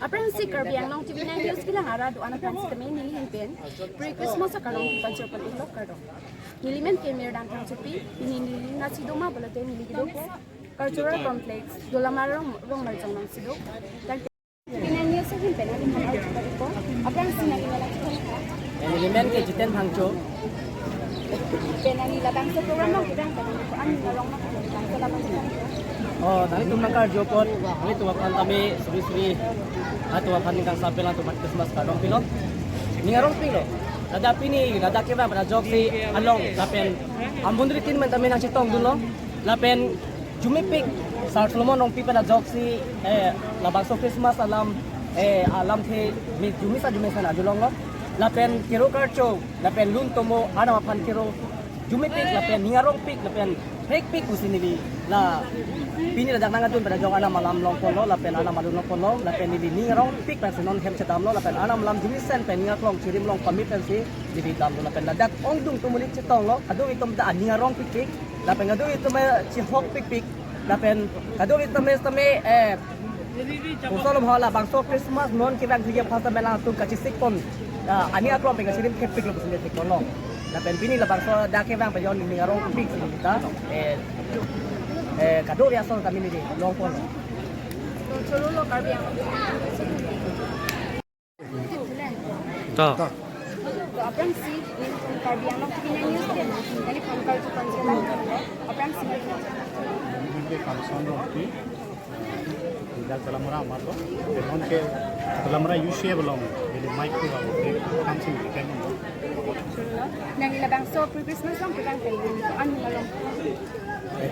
Apran si Kirby ang nong TV na news bilang ara doan apran si kami nilihin pen pre-Christmas sa karong pancho pan ilok karong. Nilimen kemir dan tang supi pinili na si doma balate niligidok cultural complex dolamarong rong marjong nang sidok. Pinan news sa pen na rin ko apran si nalila Nilimen ke jiten hangcho. Penani labang sa programa kita ang kanang ko ani nalong na ko labang sa Oh, nang itu nang karjo pot, nang itu wakan kami suri-suri. Atau wakan kang sampai lang tumat Christmas kadong pilot. Ningarong pilo. Nada pini, nada kira pada jok si along lapen. Ambon ritin man kami nang sitong dulo. Lapen jumipik sa Solomon nong pi pada jok si labang so Christmas alam alam the mi jumisa na dulong lo. Lapen kiro karcho, lapen lun tomo ana mapan kiro jumipik lapen ningarong pik lapen break pik usini la pini ladak nanga dun pada jong ana malam long kono lapen ana malun long kono lapen ni ningarong pik pa sinon hem cetam lo lapen ana malam jumisen pen ningar long cirim long pamit pen si di dam lo lapen ladak ong dung tumulit cetong lo adu itom da ningarong pik pik lapen adu itom cihok pik pik lapen adu itom Usolom hola bangso Christmas non kirang tiga pasta melang tu kacisik pon ani aku pengen sirim ke pik lo sendiri kono lapen pini la bangso da ke bang pajon ni ngarong pik sini kita kado ya sol kami ni long pon Cholo Kirby ang to apran si Kirby ang nong TV na news pen dali kon culture pan sila apran si के कालसन रोटी इधर तलमरा मारो देखोन के तलमरा यूशे belong jadi mic ko ako cancel kan nang ilabang so pre-Christmas lang kita kay ano nalong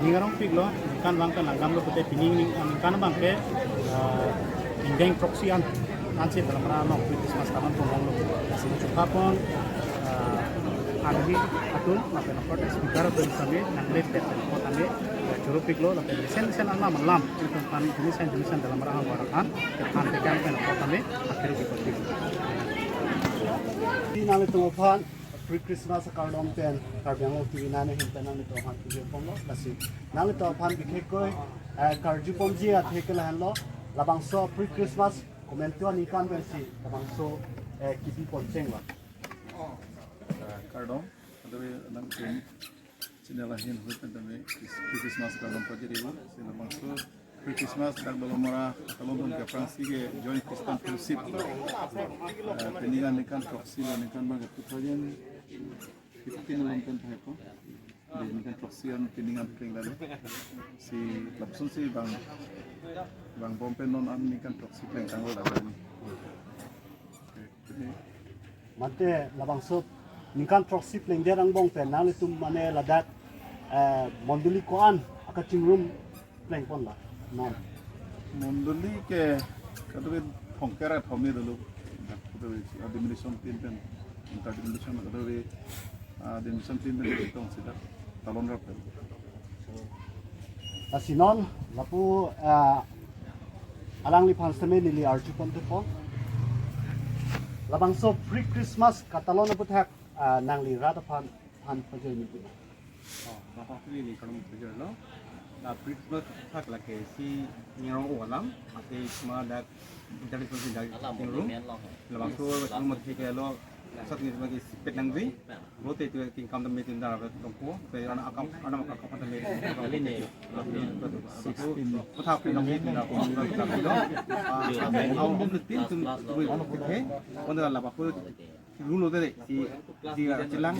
ni ngarong piglo kan bang kan langgam lo pute pining kan bang ke indeng proxy an ansi tलमरा no Christmas kaman ko ngong lo sin chukapon arhi atul nape no speaker ko same nangle te ko tame juru piglo nape sen anna malam itu kan jenisan dalam rahang warakan kan tekan kan ko tame akhir ko pati di nale to phan pre-Christmas kardom pen karbyang lo TV na hin pen nale to phan TV pomlo kasi nale to phan bikhe koi karju pomji a thekel han lo labang so pre-Christmas komento ni kan pen si labang so kipi poncheng la Kardom, ada nang tim sini lahin hutan tapi Christmas kardom project itu sini maksud Christmas dan belum marah kalau pun ke Fransi ke Joint Christian Fellowship peningan ikan proxy dan ikan bang ketajian kita kini nonton apa dan ikan proxy dan peningan kering lalu si lapsun si bang bompen non am ikan proxy kering tanggal lalu mate labang so nikan proxy pleng der ang bong pen nale tum mane ladak monduli ko an akaching room pleng pon la non monduli ke kadwe pongkera thomni dulu kadwe administration tin pen administration kadwe administration tin pen tong sida talon rap asinon lapu alang li phansame nili arju pon te po labang so pre-Christmas katalon aputhak nang li rata phan pajel ni Bapak pilih kalau mau kerja lo, dah Christmas tak lagi si nyerong ulam, masih cuma ada dari sini dari room, lepas tu rumah kita lo saat ini sebagai pet nangri, lo tu itu tingkam tempat itu dah ada tongku, saya anak tempat tempat ini, itu putar pin nangri dah putar pin lo, awam betul tu boleh kita, orang lepas tu dulu tu si cilang